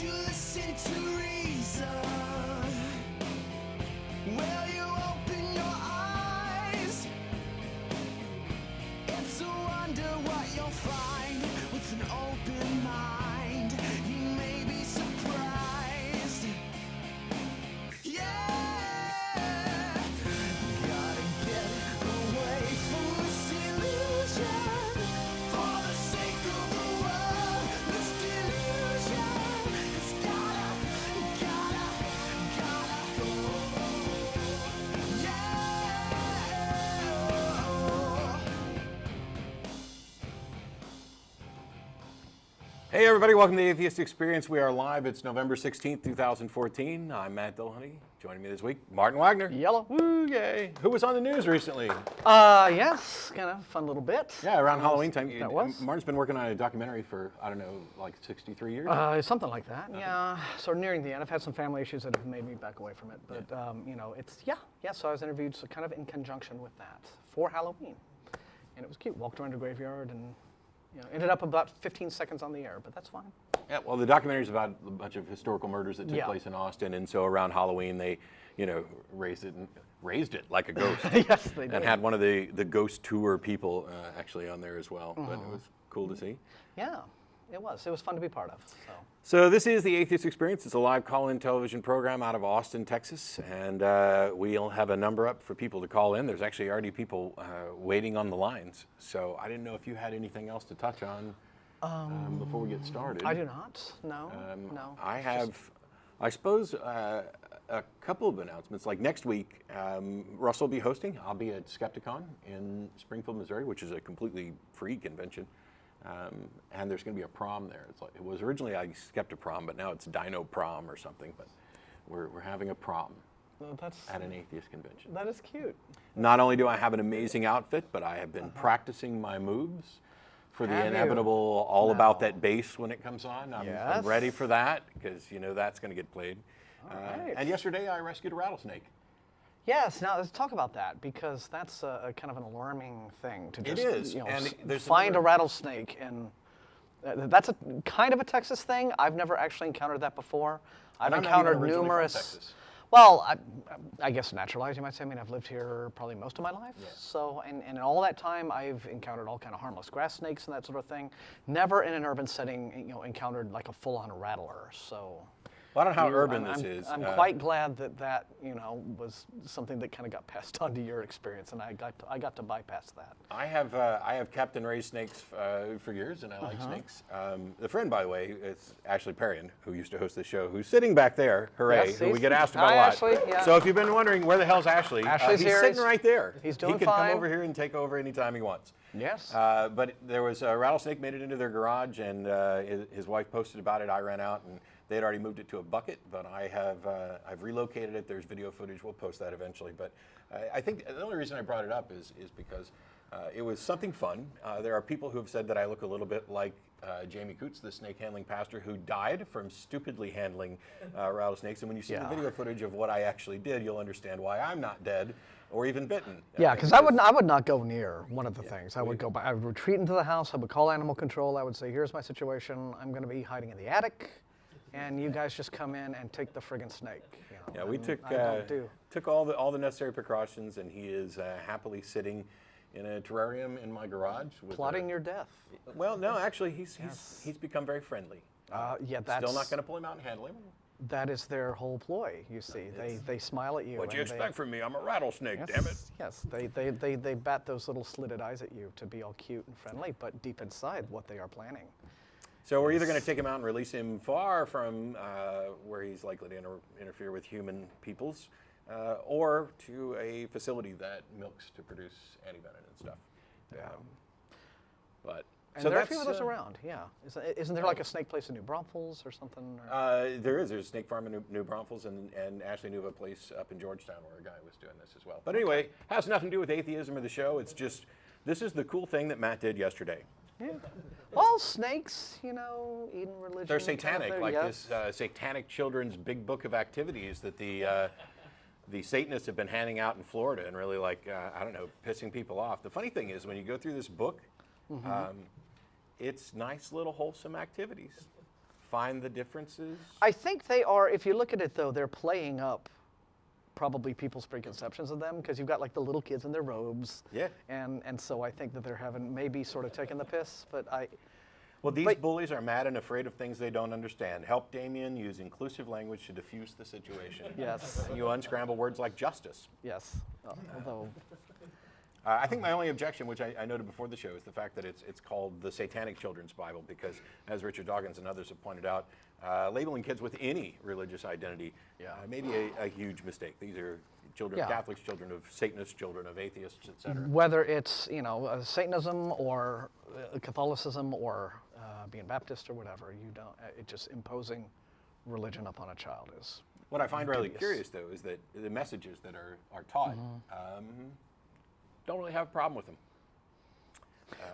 you listen to reason? Will you open your eyes? It's a wonder what you'll find with an open mind. You may be surprised. Yeah, gotta get away from this illusion. For the sake of the world, this delusion. It's gotta go. Hey everybody, welcome to the Atheist Experience. We are live. It's November 16th, 2014. I'm Matt Dillahunty. Joining me this week, Martin Wagner. Yellow. Woo, yay. Who was on the news recently? Yes, kind of fun little bit. Yeah, around Halloween time. That was. Martin's been working on a documentary for, I don't know, like 63 years? Something like that, yeah. Sort of nearing the end. I've had some family issues that have made me back away from it. But, you know, it's, yeah, so I was interviewed kind of in conjunction with that for Halloween. And it was cute. Walked around the graveyard and, you know, ended up about 15 seconds on the air, but that's fine. Yeah, well, the documentary is about a bunch of historical murders that took place in Austin, and so around Halloween they, you know, raised it like a ghost. Yes, they did. And had one of the ghost tour people actually on there as well, but it was cool to see. Yeah, it was. It was fun to be part of. So this is the Atheist Experience. It's a live call-in television program out of Austin, Texas, and we'll have a number up for people to call in. There's actually already people waiting on the lines, so I didn't know if you had anything else to touch on before we get started. I do not. No. No. I have, I suppose, a couple of announcements. Like next week, Russ will be hosting. I'll be at Skepticon in Springfield, Missouri, which is a completely free convention. And there's going to be a prom there. It's like, it was originally Skeptiprom, but now it's Dino Prom or something. But we're having a prom at an atheist convention. That is cute. Not only do I have an amazing outfit, but I have been practicing my moves for the inevitable all about that bass when it comes on. I'm ready for that because, you know, that's going to get played. Right. And yesterday I rescued a rattlesnake. Yes, now let's talk about that because that's a kind of an alarming thing to just It is. You know, And there's find a rattlesnake, and that's a kind of a Texas thing. I've never actually encountered that before. I've encountered numerous. Well, I guess naturalized, you might say. I mean, I've lived here probably most of my life. Yeah. So, and in all that time, I've encountered all kind of harmless grass snakes and that sort of thing. Never in an urban setting, you know, encountered like a full-on rattler. So. Well, I don't know how urban this is. I'm quite glad that you know was something that kind of got passed on to your experience, and I got to bypass that. I have kept and raised snakes for years, and I like snakes. The friend, by the way, is Ashley Perrion, who used to host the show, who's sitting back there. Hooray! Yes, who we get asked about a lot. Ashley, yeah. So if you've been wondering where the hell's Ashley, Ashley's he's here. sitting right there. He's doing He could fine. come over here and take over anytime he wants. Yes. But there was a rattlesnake made it into their garage, and his wife posted about it. I ran out, and they had already moved it to a bucket, but I've relocated it. There's video footage. We'll post that eventually. But I think the only reason I brought it up is because it was something fun. There are people who have said that I look a little bit like Jamie Coots, the snake handling pastor who died from stupidly handling rattlesnakes. And when you see the video footage of what I actually did, you'll understand why I'm not dead or even bitten. Yeah, because I would not go near one of the things. I would I would retreat into the house. I would call animal control. I would say, here's my situation. I'm going to be hiding in the attic. And you guys just come in and take the friggin' snake. You know, yeah, we took all the necessary precautions, and he is happily sitting in a terrarium in my garage. Plotting your death. Well, no, actually, he's become very friendly. Yeah, that's still not going to pull him out and handle him. That is their whole ploy. You see, they smile at you. What'd you expect from me? I'm a rattlesnake, damn it. Yes, they bat those little slitted eyes at you to be all cute and friendly, but deep inside, what they are planning. So we're either going to take him out and release him far from where he's likely to interfere with human peoples, or to a facility that milks to produce antivenom and stuff. And so there are a few of those around, yeah. Isn't there like a snake place in New Braunfels or something? There is. There's a snake farm in New Braunfels, and Ashley knew of a place up in Georgetown where a guy was doing this as well. But anyway, has nothing to do with atheism or the show. It's just, this is the cool thing that Matt did yesterday. Yeah. Well, snakes, you know, Eden religion. They're satanic, this satanic children's big book of activities that the Satanists have been handing out in Florida and really I don't know, pissing people off. The funny thing is when you go through this book, it's nice little wholesome activities. find the differences? I think they are. If you look at it, though, they're playing up probably people's preconceptions of them, because you've got like the little kids in their robes. Yeah. And so I think that they're having maybe sort of taken the piss, but Well, these bullies are mad and afraid of things they don't understand. Help Damien use inclusive language to diffuse the situation. Yes. And you unscramble words like justice. Yes. Although. I think my only objection, which I noted before the show, is the fact that it's called the Satanic Children's Bible, because, as Richard Dawkins and others have pointed out, labeling kids with any religious identity may be a huge mistake. These are children of Catholics, children of Satanists, children of atheists, etc. Whether it's Satanism or Catholicism or being Baptist or whatever, you don't. It just imposing religion upon a child is. What I find really curious, though, is that the messages that are taught don't really have a problem with them.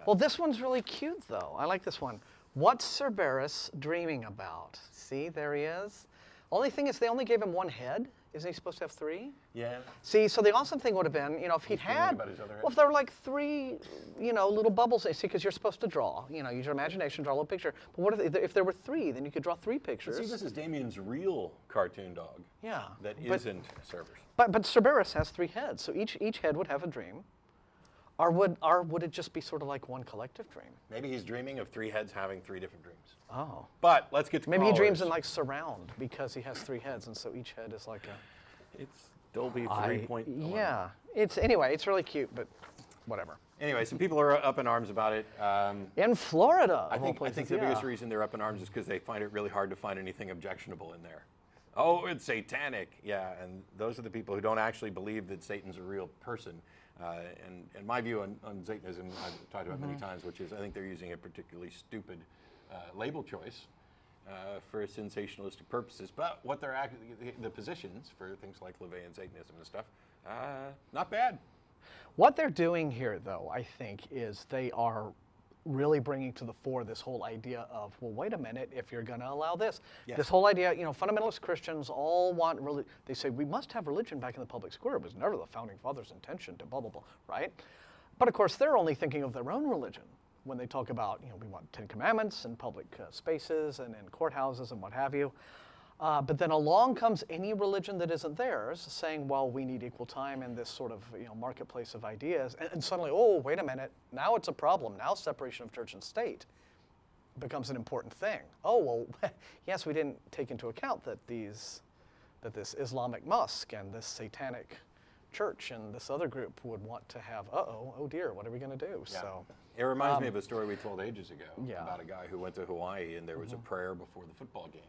Well, this one's really cute, though. I like this one. What's Cerberus dreaming about? See, there he is. Only thing is, they only gave him one head. Isn't he supposed to have three? Yeah. See, so the awesome thing would have been, if he'd had, well, if there were like three, little bubbles. See, because you're supposed to draw, use your imagination, draw a little picture. But what if there were three? Then you could draw three pictures. See, this is Damien's real cartoon dog. Yeah. That isn't Cerberus. But Cerberus has three heads, so each head would have a dream. Or would it just be sort of like one collective dream? Maybe he's dreaming of three heads having three different dreams. Oh. But let's get to Maybe callers. he dreams in like surround, because he has three heads, and so each head is like a... It's Dolby 3.1. Yeah. It's really cute, but whatever. Anyway, some people are up in arms about it. In Florida, I think the biggest reason they're up in arms is because they find it really hard to find anything objectionable in there. Oh, it's satanic. Yeah, and those are the people who don't actually believe that Satan's a real person. And my view on Satanism, I've talked about many times, which is I think they're using a particularly stupid label choice for sensationalistic purposes. But what they're actually, the positions for things like LaVeyan Satanism and stuff, not bad. What they're doing here, though, I think, is they are really bringing to the fore this whole idea of, well, wait a minute, if you're going to allow this. Yes. This whole idea, fundamentalist Christians all want, they say, we must have religion back in the public square. It was never the Founding Fathers' intention to blah, blah, blah, right? But, of course, they're only thinking of their own religion when they talk about, we want 10 Commandments in public spaces and in courthouses and what have you. But then along comes any religion that isn't theirs, saying, well, we need equal time in this sort of marketplace of ideas. And suddenly, oh, wait a minute, now it's a problem. Now separation of church and state becomes an important thing. Oh, well, yes, we didn't take into account that this Islamic mosque and this satanic church and this other group would want to have, oh dear, what are we going to do? Yeah. So it reminds me of a story we told ages ago Yeah. about a guy who went to Hawaii and there was a prayer before the football game.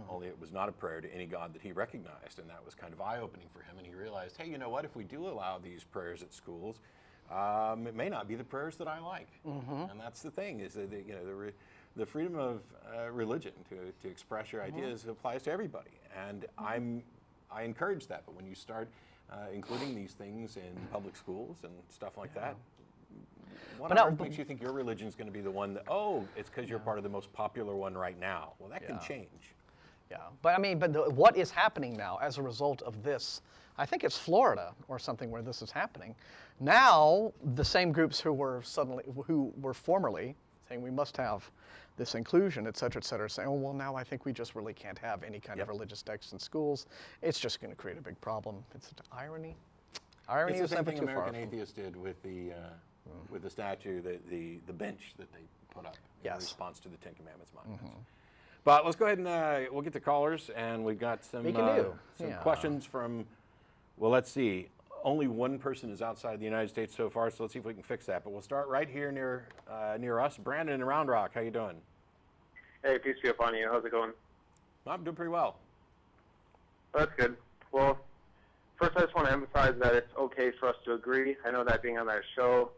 Only it was not a prayer to any god that he recognized, and that was kind of eye-opening for him. And he realized, hey, you know what? If we do allow these prayers at schools, it may not be the prayers that I like. And that's the thing, is that the freedom of religion to express your ideas applies to everybody. And I encourage that. But when you start including these things in public schools and stuff like that, what on earth makes you think your religion is going to be the one that, it's because you're part of the most popular one right now? Well, that can change. Yeah, but what is happening now as a result of this? I think it's Florida or something where this is happening. Now, the same groups who were formerly saying we must have this inclusion, et cetera, saying, oh, well, now I think we just really can't have any kind of religious text in schools. It's just going to create a big problem. It's an irony. Irony it's the is same never thing too American far from. Atheists did with the statue, the bench that they put up in response to the Ten Commandments monuments. But let's go ahead and we'll get to callers, and we've got some questions from, well, let's see. Only one person is outside the United States so far, so let's see if we can fix that. But we'll start right here near us. Brandon in Round Rock, how you doing? Hey, peace be upon you. How's it going? I'm doing pretty well. That's good. Well, first I just want to emphasize that it's okay for us to agree. I know that being on our show,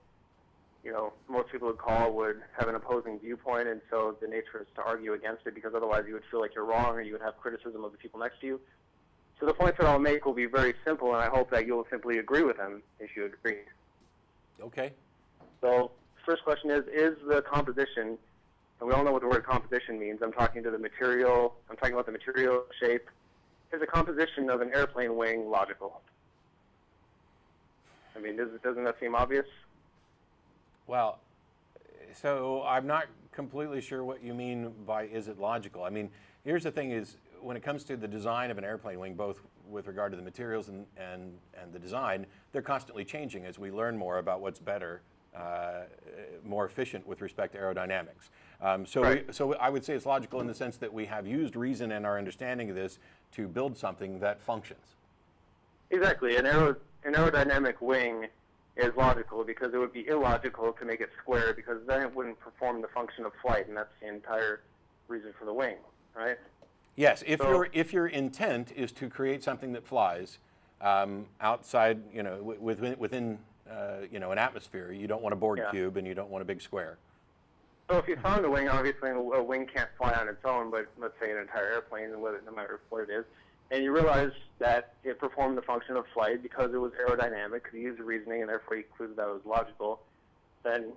most people would have an opposing viewpoint, and so the nature is to argue against it, because otherwise you would feel like you're wrong or you would have criticism of the people next to you. So the points that I'll make will be very simple, and I hope that you'll simply agree with them if you agree. Okay. So first question is the composition, and we all know what the word composition means. I'm talking about the material shape. Is the composition of an airplane wing logical? Doesn't that seem obvious? Well, so I'm not completely sure what you mean by is it logical. I mean, here's the thing is, when it comes to the design of an airplane wing, both with regard to the materials and the design, they're constantly changing as we learn more about what's better, more efficient with respect to aerodynamics. So I would say it's logical in the sense that we have used reason and our understanding of this to build something that functions. Exactly. An aerodynamic wing is logical because it would be illogical to make it square, because then it wouldn't perform the function of flight, and that's the entire reason for the wing, right? Yes, if your intent is to create something that flies outside, within an atmosphere, you don't want a Borg cube and you don't want a big square. So if you found a wing, obviously a wing can't fly on its own, but let's say an entire airplane, no matter what it is, and you realize that it performed the function of flight because it was aerodynamic, because you used reasoning and therefore you concluded that it was logical, then,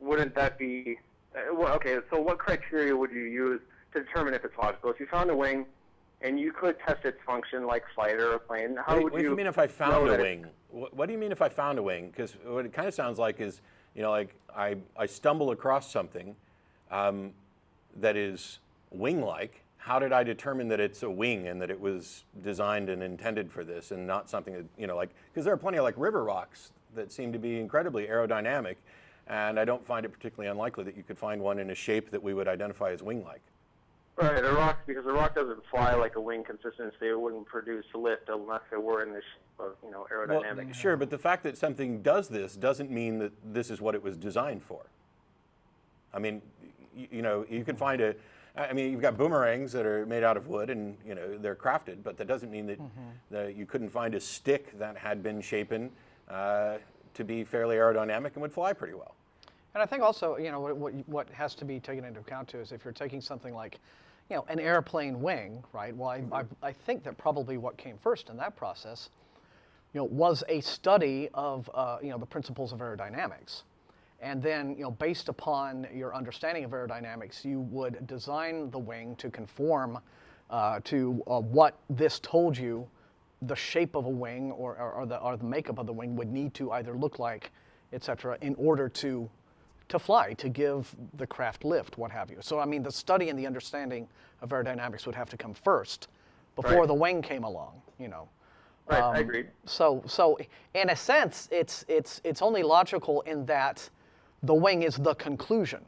wouldn't that be... okay, so what criteria would you use to determine if it's logical? If you found a wing and you could test its function like flight or a plane, how would you... What do you mean if I found a wing? What do you mean if I found a wing? Because what it kind of sounds like is, like I stumble across something that is wing-like. How did I determine that it's a wing and that it was designed and intended for this and not something that, because there are plenty of river rocks that seem to be incredibly aerodynamic, and I don't find it particularly unlikely that you could find one in a shape that we would identify as wing-like. Right, a rock, because a rock doesn't fly like a wing consistency, it wouldn't produce lift unless it were in the shape of, aerodynamic. Well, sure, but the fact that something does this doesn't mean that this is what it was designed for. I mean, you can find you've got boomerangs that are made out of wood and, they're crafted, but that doesn't mean that you couldn't find a stick that had been shapen to be fairly aerodynamic and would fly pretty well. And I think also, what has to be taken into account too is if you're taking something like, an airplane wing, right? Well, I think that probably what came first in that process, was a study of, the principles of aerodynamics. And then, based upon your understanding of aerodynamics, you would design the wing to conform to what this told you the shape of a wing or the makeup of the wing would need to either look like, et cetera, in order to fly, to give the craft lift, what have you. So, I mean, the study and the understanding of aerodynamics would have to come first before the wing came along, Right, I agree. So in a sense, it's only logical in that the wing is the conclusion,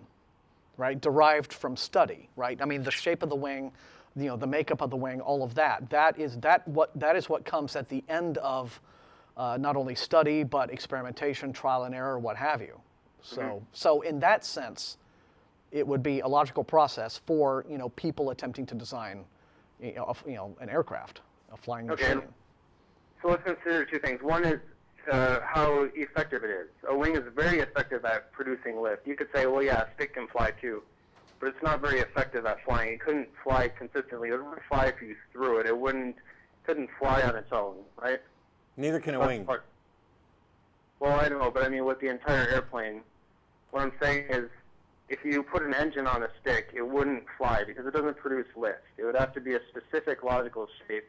right, derived from study, right? I mean, the shape of the wing, the makeup of the wing, all of that. That is what comes at the end of not only study but experimentation, trial and error, what have you. So in that sense, it would be a logical process for people attempting to design an aircraft, a flying machine. So let's consider two things. One is how effective it is. A wing is very effective at producing lift. You could say, well, yeah, a stick can fly too, but it's not very effective at flying. It couldn't fly consistently. It wouldn't fly if you threw it. Couldn't fly on its own, right? Neither can a wing. Well, I know, but I mean with the entire airplane, what I'm saying is if you put an engine on a stick, it wouldn't fly because it doesn't produce lift. It would have to be a specific logical shape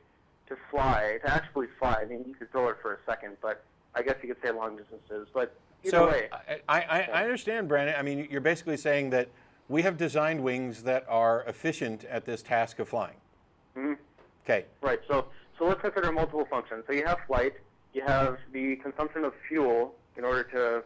to actually fly. I mean, you could throw it for a second, but I guess you could say long distances. But either way. I understand, Brandon. I mean, you're basically saying that we have designed wings that are efficient at this task of flying. Mm-hmm. Okay. Right. So let's consider multiple functions. So you have flight. You have the consumption of fuel in order to,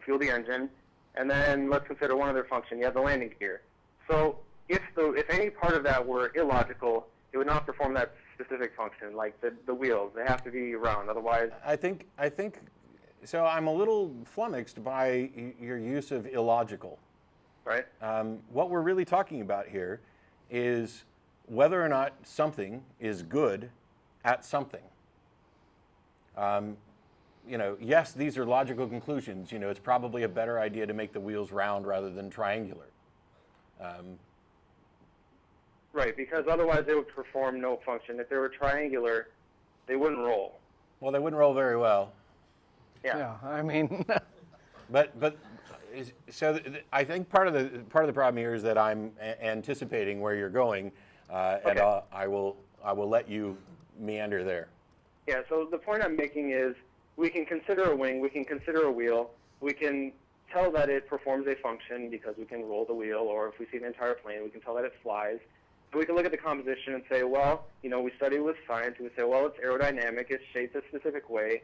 fuel the engine. And then let's consider one other function. You have the landing gear. So if any part of that were illogical, it would not perform that specific function, like the wheels. They have to be round, otherwise... I think so I'm a little flummoxed by your use of illogical. Right. What we're really talking about here is whether or not something is good at something. Yes, these are logical conclusions. It's probably a better idea to make the wheels round rather than triangular. Right, because otherwise they would perform no function. If they were triangular, they wouldn't roll. Well, they wouldn't roll very well. Yeah, I mean... So I think part of the problem here is that I'm anticipating where you're going, and I will let you meander there. Yeah. So the point I'm making is we can consider a wing, we can consider a wheel, we can tell that it performs a function because we can roll the wheel, or if we see the entire plane, we can tell that it flies. So we can look at the composition and say, well, we study with science, and we say, well, it's aerodynamic, it's shaped a specific way,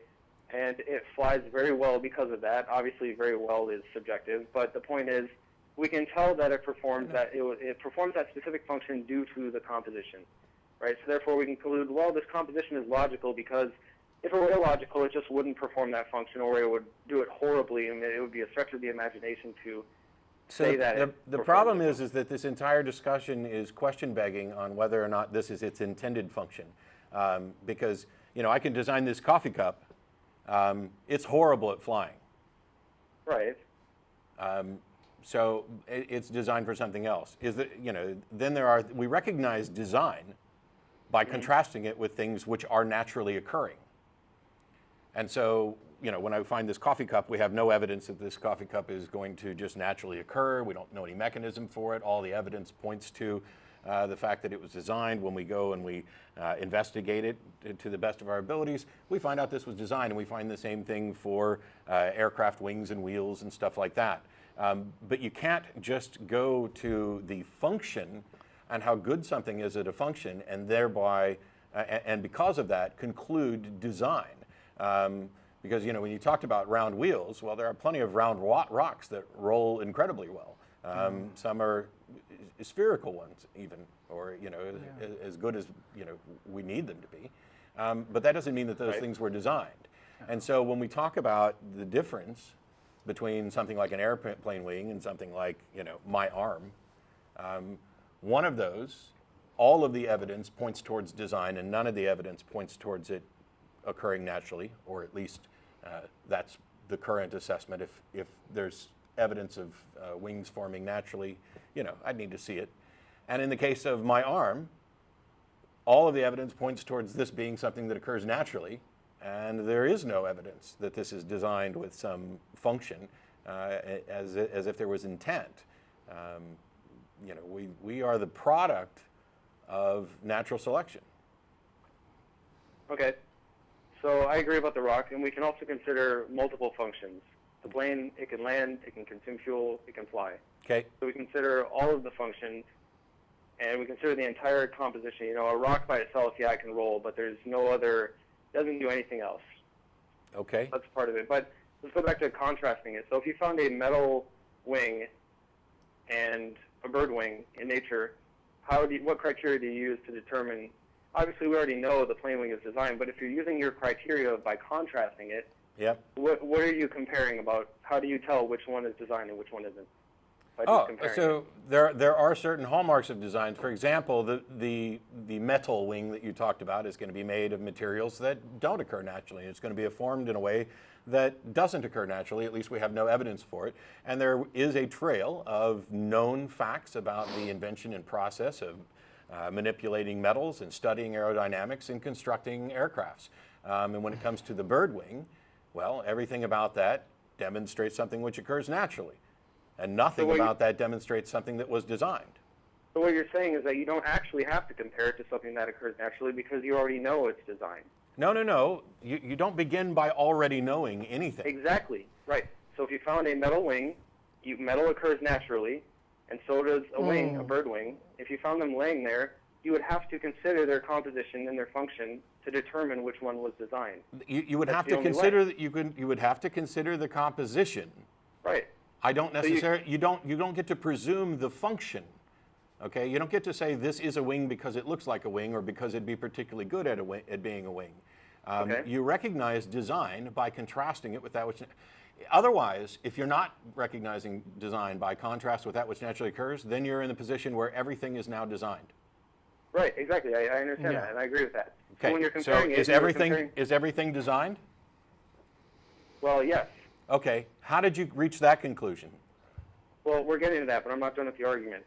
and it flies very well because of that. Obviously, very well is subjective, but the point is, we can tell that it performs that specific function due to the composition, right? So therefore, we can conclude, well, this composition is logical because if it were illogical, it just wouldn't perform that function, or it would do it horribly, and it would be a stretch of the imagination to say that. The problem is that this entire discussion is question begging on whether or not this is its intended function, because I can design this coffee cup. It's horrible at flying. Right. So it's designed for something else. Then we recognize design by contrasting it with things which are naturally occurring. And so, when I find this coffee cup, we have no evidence that this coffee cup is going to just naturally occur. We don't know any mechanism for it. All the evidence points to the fact that it was designed. When we go and we investigate it to the best of our abilities, we find out this was designed, and we find the same thing for aircraft wings and wheels and stuff like that. But you can't just go to the function and how good something is at a function, and thereby, and because of that, conclude design. Because when you talked about round wheels, well, there are plenty of round rocks that roll incredibly well. Some are spherical ones, even, or as good as we need them to be. But that doesn't mean that those things were designed. And so when we talk about the difference between something like an airplane wing and something like my arm, one of those, all of the evidence points towards design, and none of the evidence points towards it occurring naturally, or at least that's the current assessment. If there's evidence of wings forming naturally, I'd need to see it. And in the case of my arm, all of the evidence points towards this being something that occurs naturally, and there is no evidence that this is designed with some function, as if there was intent. We are the product of natural selection. Okay. So I agree about the rock, and we can also consider multiple functions. The plane, it can land, it can consume fuel, it can fly. Okay. So we consider all of the functions, and we consider the entire composition. A rock by itself, yeah, it can roll, but there's no other, doesn't do anything else. Okay. That's part of it. But let's go back to contrasting it. So if you found a metal wing and a bird wing in nature, what criteria do you use to determine? Obviously, we already know the plane wing is designed, but if you're using your criteria by contrasting it, yep. What are you comparing about? How do you tell which one is designed and which one isn't? So there are certain hallmarks of design. For example, the metal wing that you talked about is going to be made of materials that don't occur naturally. It's going to be formed in a way that doesn't occur naturally. At least we have no evidence for it. And there is a trail of known facts about the invention and process of manipulating metals and studying aerodynamics and constructing aircrafts. And when it comes to the bird wing, well, everything about that demonstrates something which occurs naturally. And nothing about that demonstrates something that was designed. So what you're saying is that you don't actually have to compare it to something that occurs naturally because you already know it's designed. No. You don't begin by already knowing anything. Exactly. Right. So if you found a metal wing, metal occurs naturally, and so does a wing, a bird wing. If you found them laying there, you would have to consider their composition and their function to determine which one was designed. You would have to consider that you would have to consider the composition. Right. I don't necessarily. You don't get to presume the function. Okay. You don't get to say this is a wing because it looks like a wing or because it'd be particularly good at being a wing. Okay. You recognize design by contrasting it with that which. Otherwise, if you're not recognizing design by contrast with that which naturally occurs, then you're in the position where everything is now designed. Right, exactly. I understand that, and I agree with that. Okay. So when you're comparing is everything designed? Well, yes. Okay. How did you reach that conclusion? Well, we're getting to that, but I'm not done with the argument.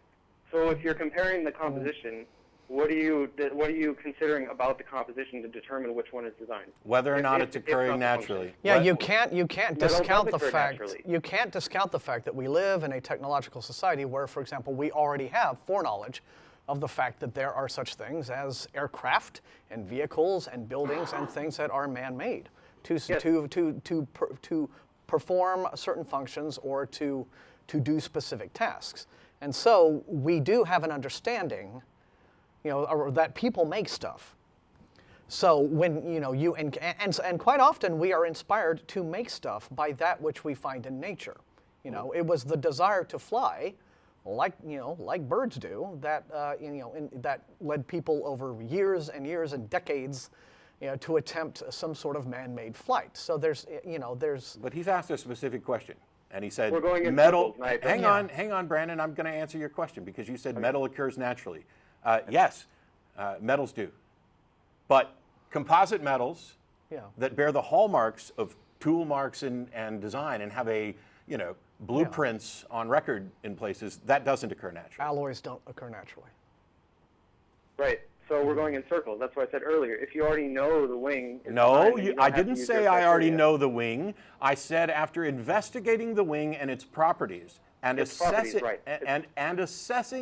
So if you're comparing the composition, what are you considering about the composition to determine which one is designed? Whether or not it's occurring naturally. Yeah, you can't discount the fact naturally. you can't discount the fact that we live in a technological society where, for example, we already have foreknowledge of the fact that there are such things as aircraft and vehicles and buildings and things that are man-made to perform certain functions or to do specific tasks. And so we do have an understanding, or that people make stuff. So when and quite often we are inspired to make stuff by that which we find in nature. It was the desire to fly, like birds do, that that led people over years and years and decades, to attempt some sort of man-made flight. So there's. But he's asked a specific question, and he said, We're going in metal. circles, Hang on, Brandon. I'm going to answer your question because you said metal occurs naturally. Yes, metals do, but composite metals that bear the hallmarks of tool marks and design and have a blueprints on record in places, that doesn't occur naturally. Alloys don't occur naturally. Right. So we're going in circles. That's what I said earlier. If you already know the wing... No, I didn't say I already know the wing. I said after investigating the wing and its properties and assessing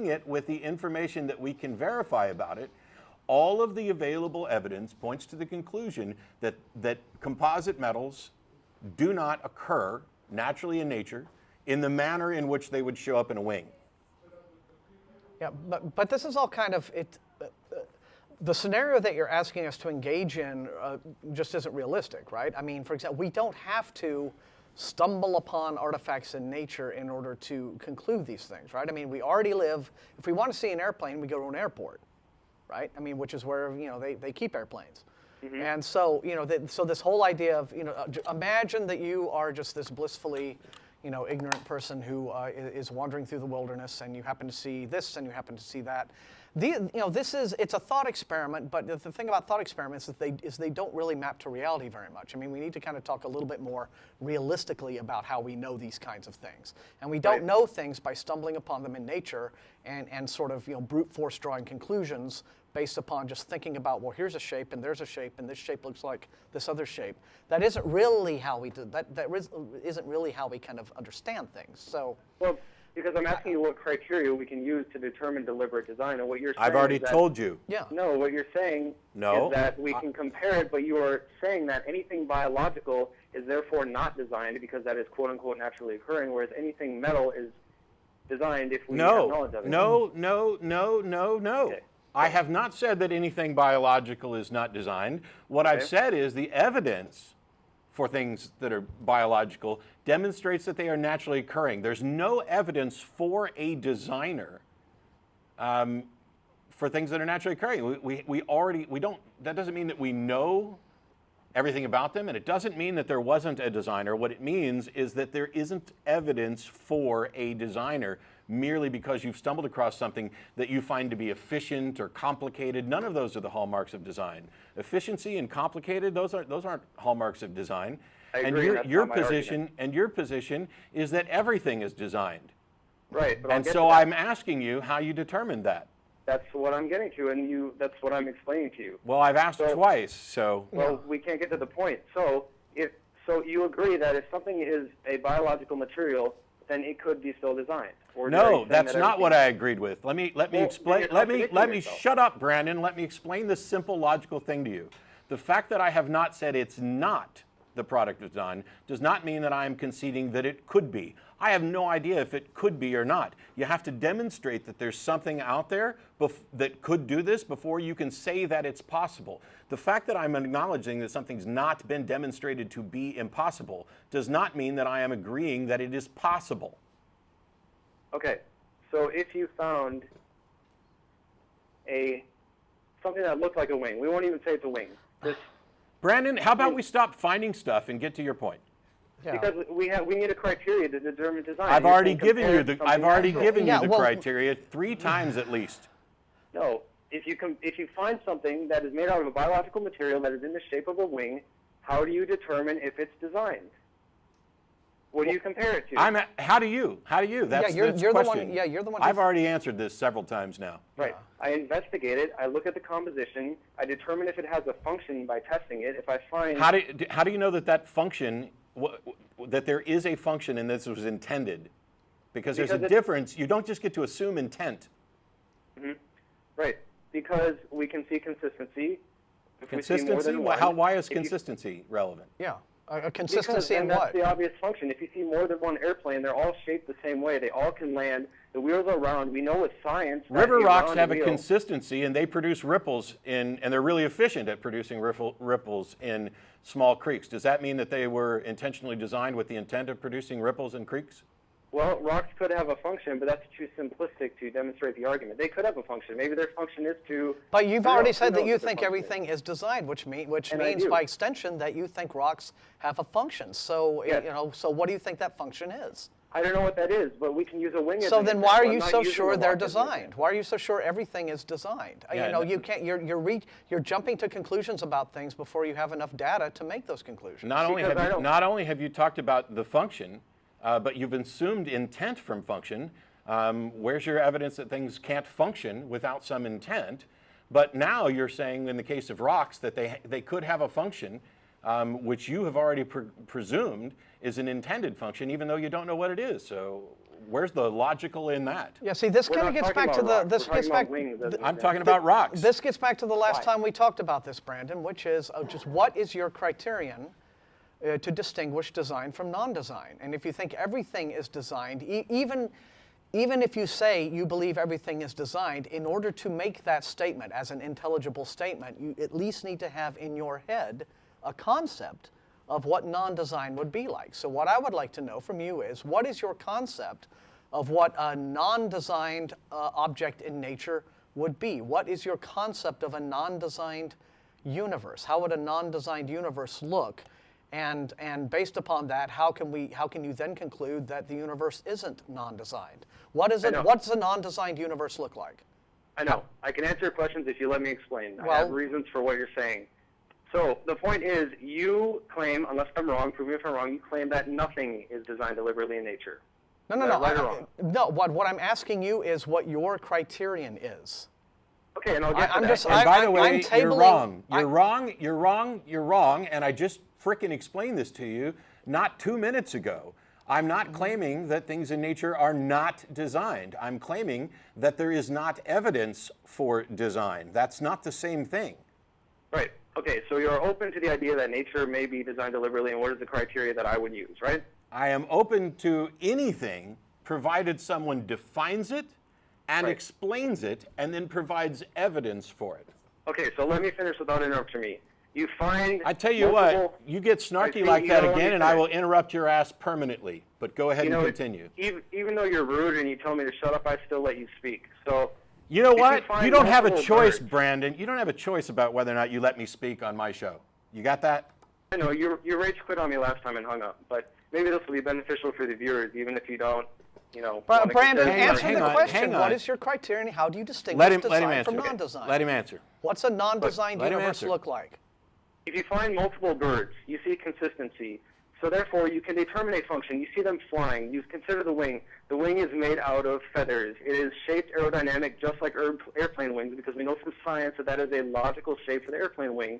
it with the information that we can verify about it, all of the available evidence points to the conclusion that composite metals do not occur naturally in nature in the manner in which they would show up in a wing. Yeah, but this is all kind of the scenario that you're asking us to engage in just isn't realistic, right? I mean, for example, we don't have to stumble upon artifacts in nature in order to conclude these things, right? I mean, we already live. If we want to see an airplane, we go to an airport, right? I mean, which is where they keep airplanes. Mm-hmm. And so so this whole idea of imagine that you are just this blissfully ignorant person who is wandering through the wilderness, and you happen to see this and you happen to see that. It's a thought experiment, but the thing about thought experiments is they don't really map to reality very much. I mean, we need to kind of talk a little bit more realistically about how we know these kinds of things. And we don't know things by stumbling upon them in nature and sort of brute force drawing conclusions based upon just thinking about, well, here's a shape and there's a shape and this shape looks like this other shape. That isn't really how we do that. Isn't really how we kind of understand things. So. Well, because I'm asking you what criteria we can use to determine deliberate design, and what you're saying I've already told you. Yeah. No, what you're saying is that we can compare it, but you are saying that anything biological is therefore not designed because that is quote-unquote naturally occurring, whereas anything metal is designed if we have knowledge of it. No. Okay. I have not said that anything biological is not designed. What I've said is the evidence for things that are biological demonstrates that they are naturally occurring. There's no evidence for a designer for things that are naturally occurring. We don't. That doesn't mean that we know everything about them, and it doesn't mean that there wasn't a designer. What it means is that there isn't evidence for a designer merely because you've stumbled across something that you find to be efficient or complicated. None of those are the hallmarks of design. Efficiency and complicated, those aren't hallmarks of design. I agree, and your position is that everything is designed. Right. But and so I'm asking you how you determined that. That's what I'm getting to, and that's what I'm explaining to you. Well, I've asked twice, so. Well, we can't get to the point. So you agree that if something is a biological material, then it could be still designed. Or no, that's not what I agreed with. Let me explain. Let me shut up, Brandon. Let me explain this simple logical thing to you. The fact that I have not said it's not the product of design does not mean that I am conceding that it could be. I have no idea if it could be or not. You have to demonstrate that there's something out there that could do this before you can say that it's possible. The fact that I'm acknowledging that something's not been demonstrated to be impossible does not mean that I am agreeing that it is possible. Okay, so if you found something that looked like a wing, we won't even say it's a wing. Brandon, how about we stop finding stuff and get to your point? Yeah. Because we need a criteria to determine design. I've already given you the criteria 3 times at least. No, if you find something that is made out of a biological material that is in the shape of a wing, how do you determine if it's designed? What do you compare it to? How do you? That's you're the the question. one. Yeah, you're the one. I've already answered this several times now. Right. I investigate it. I look at the composition. I determine if it has a function by testing it. If I find how do you know that function that there is a function and this was intended? Because there's a difference. You don't just get to assume intent. Mm-hmm. Right. Because we can see consistency. Consistency? Why is consistency relevant? Yeah. A consistency in that's what? the obvious function. If you see more than one airplane, they're all shaped the same way. They all can land. The wheels are round. We know with science that River a rocks round have a wheel- consistency, and they produce ripples and they're really efficient at producing ripples in small creeks. Does that mean that they were intentionally designed with the intent of producing ripples in creeks? Well, rocks could have a function, but that's too simplistic to demonstrate the argument. They could have a function. Maybe their function is to... But you've figure already out said who that you knows what their think function is. everything is designed, which And I means do. by extension that you think rocks have a function. So Yes. so what do you think that function is? I don't know what that is, but we can use a wing as So an then why are example. you I'm not so using sure a they're rock as an designed? example. Why are you so sure everything is designed? Yeah, You can't. You're jumping to conclusions about things before you have enough data to make those conclusions. Not only Because I have you, don't- not only have you talked about the function, but you've assumed intent from function. Where's your evidence that things can't function without some intent? But now you're saying in the case of rocks that they could have a function, which you have already presumed is an intended function, even though you don't know what it is. So where's the logical in that? Yeah. See, this We're kind of not gets talking back to about the. rocks. This We're gets talking back. about wings as an I'm example. talking about rocks. This gets back to the last Why? time we talked about this, Brandon, which is just what is your criterion to distinguish design from non-design? And if you think everything is designed, even if you say you believe everything is designed, in order to make that statement as an intelligible statement, you at least need to have in your head a concept of what non-design would be like. So what I would like to know from you is, what is your concept of what a non-designed object in nature would be? What is your concept of a non-designed universe? How would a non-designed universe look? And based upon that, how can you then conclude that the universe isn't non-designed? What is it? know. What's a non-designed universe look like? I know. I can answer your questions if you let me explain. I Well- have reasons for what you're saying. So the point is, you claim, unless I'm wrong, prove me if I'm wrong, you claim that nothing is designed deliberately in nature. No. Is that right or wrong? No. What I'm asking you is what your criterion is. Okay, and I'll get to I'm that. just- And by the I'm way, you're tabling- wrong. I- You're wrong, and I just frickin' explained this to you not 2 minutes ago. I'm not claiming that things in nature are not designed. I'm claiming that there is not evidence for design. That's not the same thing. Right. Okay, so you're open to the idea that nature may be designed deliberately, and what is the criteria that I would use, right? I am open to anything provided someone defines it and Right. explains it and then provides evidence for it. Okay, so let me finish without interrupting me. You find I tell you multiple- what, you get snarky see, like you that know, let me again and I will finish. interrupt your ass permanently. But go ahead You and know, continue. even though you're rude and you tell me to shut up, I still let you speak. So You know if what? find You don't have a multiple choice, birds- Brandon. You don't have a choice about whether or not you let me speak on my show. You got that? I know you rage quit on me last time and hung up, but maybe this will be beneficial for the viewers, even if you don't, wanna Brandon, consider- answer hang the on, question. hang What on. is your criterion? How do you distinguish Let him design answer. from non-design? Let him answer. What's a non-designed Let him universe answer. look like? If you find multiple birds, you see consistency. So therefore, you can determine a function. You see them flying. You consider the wing. The wing is made out of feathers. It is shaped aerodynamic just like airplane wings, because we know from science that that is a logical shape for the airplane wing.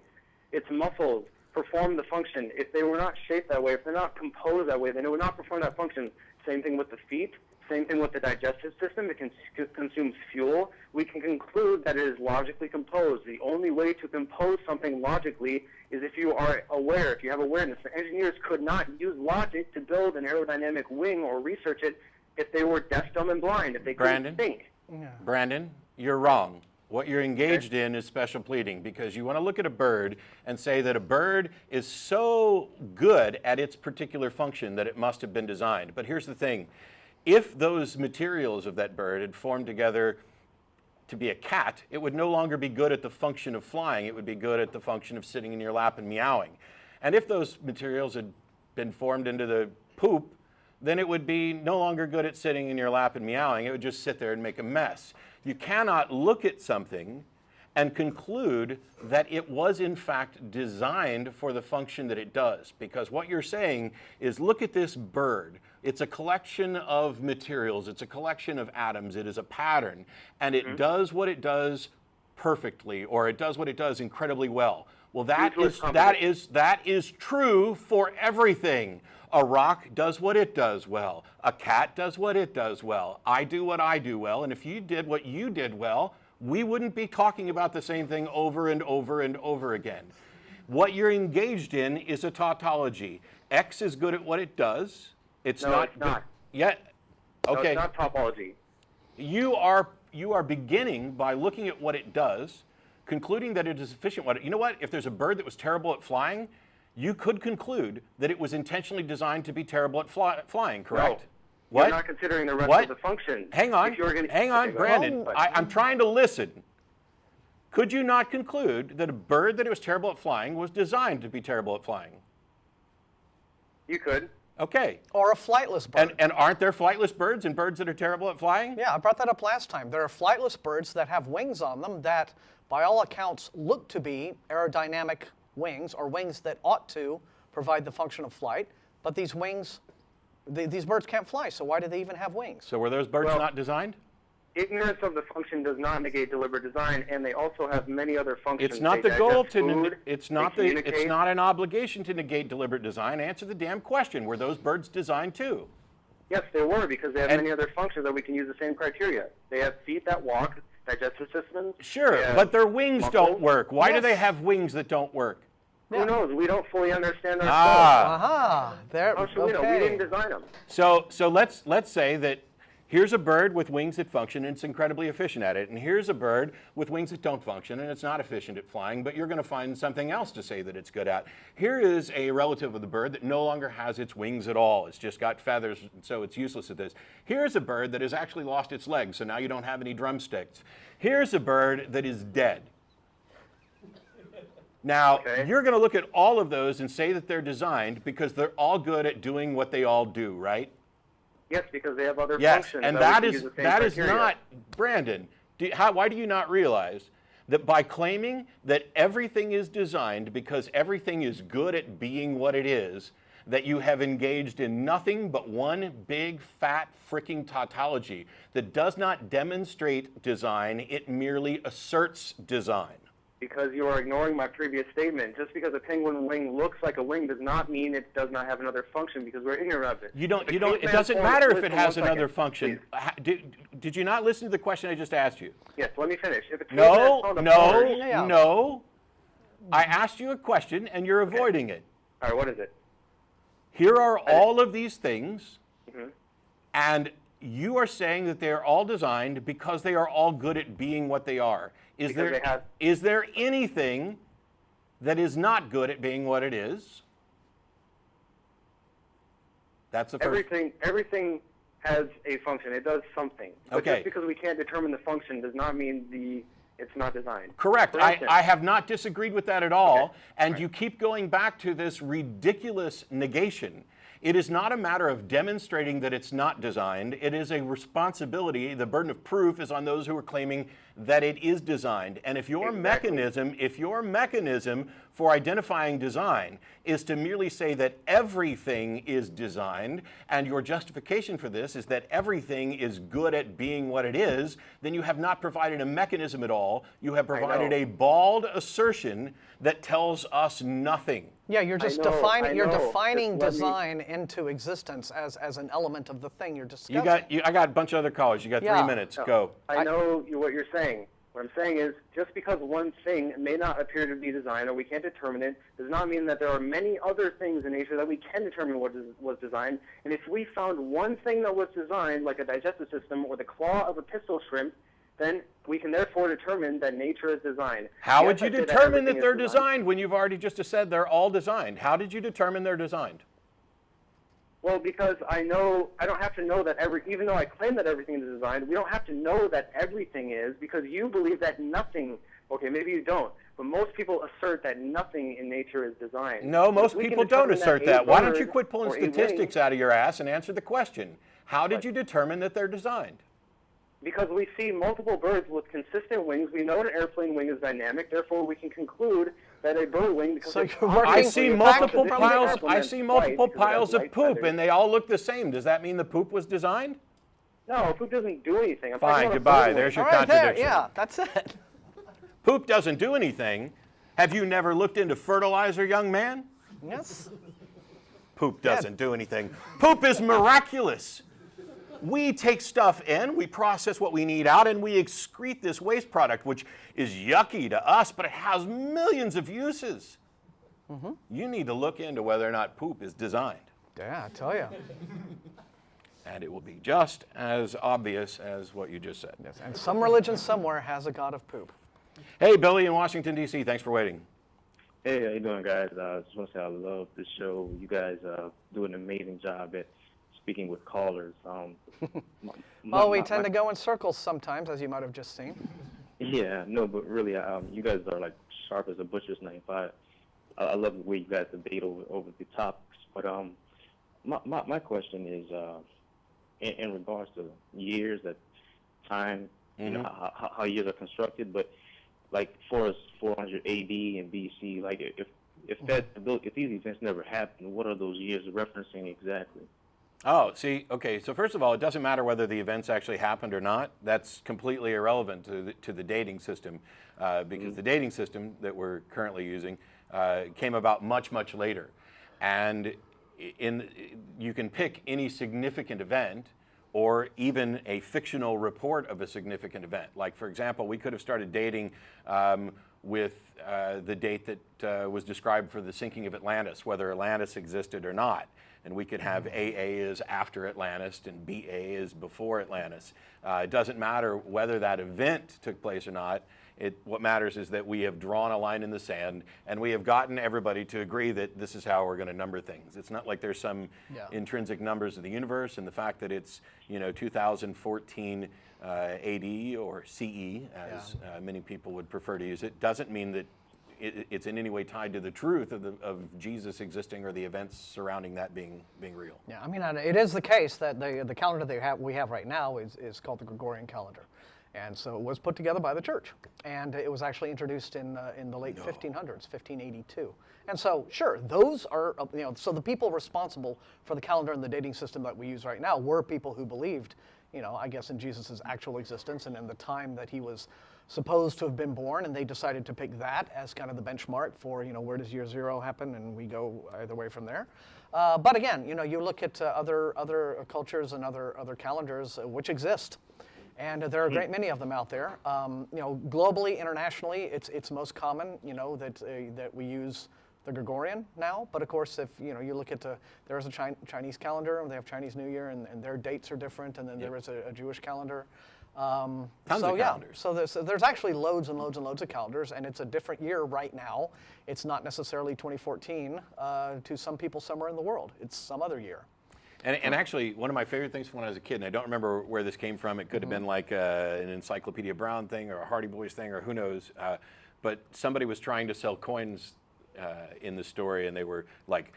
Its muscles perform the function. If they were not shaped that way, if they're not composed that way, then it would not perform that function. Same thing with the feet. Same thing with the digestive system. It consumes fuel. We can conclude that it is logically composed. The only way to compose something logically is if you are aware, if you have awareness. The engineers could not use logic to build an aerodynamic wing or research it if they were deaf, dumb, and blind, if they Brandon? couldn't think. Brandon, you're wrong. What you're engaged in is special pleading, because you want to look at a bird and say that a bird is so good at its particular function that it must have been designed. But here's the thing. If those materials of that bird had formed together to be a cat, it would no longer be good at the function of flying. It would be good at the function of sitting in your lap and meowing. And if those materials had been formed into the poop, then it would be no longer good at sitting in your lap and meowing. It would just sit there and make a mess. You cannot look at something and conclude that it was in fact designed for the function that it does. Because what you're saying is, look at this bird. It's a collection of materials. It's a collection of atoms. It is a pattern. And it does what it does perfectly, or it does what it does incredibly well. Well, that is true for everything. A rock does what it does well. A cat does what it does well. I do what I do well. And if you did what you did well, we wouldn't be talking about the same thing over and over and over again. What you're engaged in is a tautology. X is good at what it does. It's No, not. it's not. Yet. Okay. No, it's not topology. You are beginning by looking at what it does, concluding that it is efficient. You know what? If there's a bird that was terrible at flying, you could conclude that it was intentionally designed to be terrible at flying. Correct? No. What? You're not considering the rest What? of the functions. Hang on. Hang on, Brandon. I'm trying to listen. Could you not conclude that a bird that was terrible at flying was designed to be terrible at flying? You could. Okay. Or a flightless bird. And aren't there flightless birds and birds that are terrible at flying? Yeah, I brought that up last time. There are flightless birds that have wings on them that, by all accounts, look to be aerodynamic wings, or wings that ought to provide the function of flight. But these wings, these birds can't fly, so why do they even have wings? So were those birds not designed? Ignorance of the function does not negate deliberate design, and they also have many other functions. It's not They the goal digest to. food, It's they not communicate. It's not an obligation to negate deliberate design. Answer the damn question. Were those birds designed too? Yes, they were, because they have And- many other functions that we can use the same criteria. They have feet that walk, digestive systems. Sure, they have but their wings muscles. don't work. Why do Yes. they have wings that don't work? Who knows? We don't fully understand ourselves. Ah. There. How should we know? We didn't design them. So let's say that here's a bird with wings that function and it's incredibly efficient at it, and here's a bird with wings that don't function and it's not efficient at flying, but you're going to find something else to say that it's good at. Here is a relative of the bird that no longer has its wings at all. It's just got feathers, so it's useless at this. Here's a bird that has actually lost its legs, so now you don't have any drumsticks. Here's a bird that is dead. Now, Okay. you're going to look at all of those and say that they're designed because they're all good at doing what they all do, right? Yes, because they have other Yes, functions. and we that can is use the same that is criteria. not, Brandon. Why do you not realize that by claiming that everything is designed because everything is good at being what it is, that you have engaged in nothing but one big fat freaking tautology that does not demonstrate design, it merely asserts design. Because you are ignoring my previous statement. Just because a penguin wing looks like a wing does not mean it does not have another function, because we're ignorant of it. It doesn't matter if it has another Please. function. Did you not listen to the question I just asked you? Yes, let me finish. If a No, caveman found a bird- Yeah. no. I asked you a question and you're avoiding it. All right, what is it? Here are all of these things, Mhm. and you are saying that they are all designed because they are all good at being what they are. Is Because they have- there anything that is not good at being what it is? That's the first. Everything has a function. It does something. But Okay. just because we can't determine the function does not mean it's not designed. Correct. For instance- I have not disagreed with that at all. Okay. And Right. you keep going back to this ridiculous negation. It is not a matter of demonstrating that it's not designed. It is a responsibility. The burden of proof is on those who are claiming that it is designed. And if your mechanism for identifying design is to merely say that everything is designed, and your justification for this is that everything is good at being what it is, then you have not provided a mechanism at all. You have provided know. a bald assertion that tells us nothing. Yeah, you're just I know. defining Just let me- design into existence as an element of the thing you're discussing. I got a bunch of other callers. You got 3 Yeah. minutes. No, Go. I know what you're saying. What I'm saying is, just because one thing may not appear to be designed or we can't determine it, does not mean that there are many other things in nature that we can determine what was designed. And if we found one thing that was designed, like a digestive system or the claw of a pistol shrimp, then we can therefore determine that nature is designed. How Yes, would you I say determine everything that is they're designed when you've already just said they're all designed? How did you determine they're designed? Well, because I don't have to know that even though I claim that everything is designed, we don't have to know that everything is, because you believe that nothing, okay, maybe you don't, but most people assert that nothing in nature is designed. No, most If we can people don't determine assert a that. Why don't you bird quit pulling or a wing- statistics out of your ass and answer the question? How did you determine that they're designed? Because we see multiple birds with consistent wings. We know an airplane wing is dynamic, therefore we can conclude that a bird wing, because So it's you're working I from see the multiple fact that piles. airplane I has see flight multiple because it has piles of light poop, feathers. and they all look the same. Does that mean the poop was designed? No, poop doesn't do anything. I'm talking Fine. about a Goodbye. bird There's wing. your All right, there, contradiction. yeah, that's it. Poop doesn't do anything. Have you never looked into fertilizer, young man? Yes. Poop doesn't do anything. Poop is miraculous. We take stuff in, we process what we need out, and we excrete this waste product, which is yucky to us, but it has millions of uses. you need to look into whether or not poop is designed. Yeah, I tell you. And it will be just as obvious as what you just said. Yes, and some religion somewhere has a god of poop. Hey, Billy in Washington, D.C., thanks for waiting. Hey, how you doing, guys? I just want to say I love the show. You guys do an amazing job at speaking with callers. We tend to go in circles sometimes, as you might have just seen. Yeah, no, but really, you guys are like sharp as a butcher's knife. I love the way you guys debate over the topics. But my question is, in regards to years, that time, you know, how years are constructed, but like for us 400 AD and BC, like if these events never happened, what are those years referencing exactly? Oh, see, okay, so first of all, it doesn't matter whether the events actually happened or not. That's completely irrelevant to the dating system, because the dating system that we're currently using came about much, much later. And you can pick any significant event or even a fictional report of a significant event. Like, for example, we could have started dating with the date that was described for the sinking of Atlantis, whether Atlantis existed or not. And we could have AA is after Atlantis and BA is before Atlantis. It doesn't matter whether that event took place or not. What matters is that we have drawn a line in the sand and we have gotten everybody to agree that this is how we're going to number things. It's not like there's some intrinsic numbers of the universe, and the fact that it's 2014 AD or CE, as many people would prefer to use it, doesn't mean that it's in any way tied to the truth of Jesus existing or the events surrounding that being real. Yeah, I mean, it is the case that the calendar that we have right now is called the Gregorian calendar. And so it was put together by the church, and it was actually introduced in the late 1500s, 1582. And so, sure, those are, so the people responsible for the calendar and the dating system that we use right now were people who believed, I guess in Jesus' actual existence and in the time that he was supposed to have been born, and they decided to pick that as kind of the benchmark for, where does year zero happen, and we go either way from there. But again, you look at other cultures and other calendars which exist. And there are a great many of them out there. Globally, internationally, it's most common, that we use the Gregorian now. But of course, if you look at there is a Chinese calendar, and they have Chinese New Year, and their dates are different. And then there is a Jewish calendar. Tons of calendars. So there's actually loads and loads and loads of calendars, and it's a different year right now. It's not necessarily 2014 to some people somewhere in the world. It's some other year. And actually, one of my favorite things from when I was a kid, and I don't remember where this came from, it could have been like an Encyclopedia Brown thing or a Hardy Boys thing or who knows, but somebody was trying to sell coins in the story, and they were like,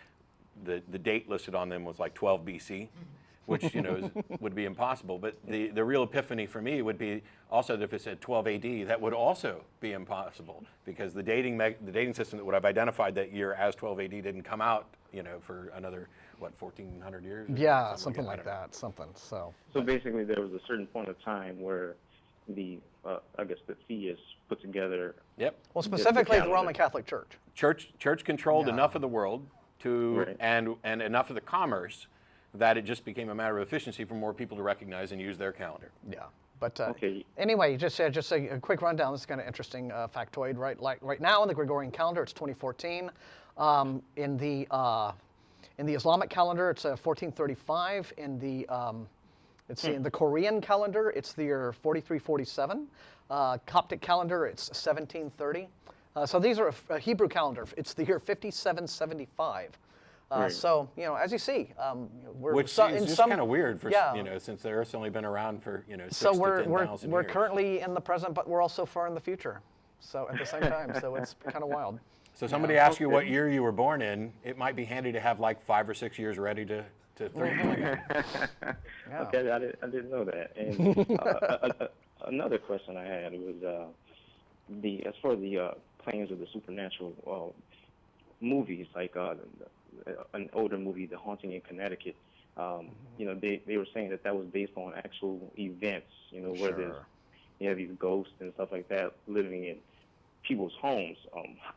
the date listed on them was like 12 BC, which would be impossible. But the real epiphany for me would be also that if it said 12 AD, that would also be impossible, because the dating system that would have identified that year as 12 AD didn't come out, for another 1,400 years? Yeah, something like that. So basically, there was a certain point of time where the theists put together. Yep. Well, specifically the Roman Catholic Church. Church controlled enough of the world and enough of the commerce that it just became a matter of efficiency for more people to recognize and use their calendar. Yeah. But anyway, just a quick rundown. This is kind of interesting factoid, right? Like right now in the Gregorian calendar, it's 2014. In the Islamic calendar, it's 1435. In the Korean calendar, it's the year 4347. Coptic calendar, it's 1730. So these are a Hebrew calendar. It's the year 5775. So as you see, which is just kind of weird for since the Earth's only been around for 6 to 10,000 we're years. currently in the present, but we're also far in the future. So at the same time, so it's kind of wild. So somebody asks you what year you were born in, it might be handy to have like 5 or 6 years ready to throw your plug out. Okay, I didn't know that. And another question I had was as for the claims of the supernatural movies, like an older movie, The Haunting in Connecticut. They were saying that was based on actual events. Where there's these ghosts and stuff like that living in people's homes.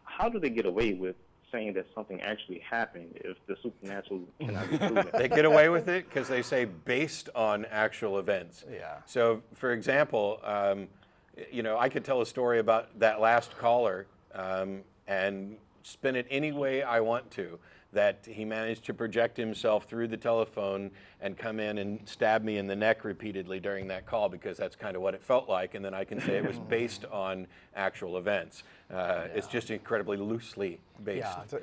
How do they get away with saying that something actually happened if the supernatural cannot be proven? They get away with it because they say based on actual events. Yeah. So, for example, I could tell a story about that last caller, and spin it any way I want to, that he managed to project himself through the telephone and come in and stab me in the neck repeatedly during that call, because that's kind of what it felt like, and then I can say it was based on actual events. It's just incredibly loosely based. Yeah.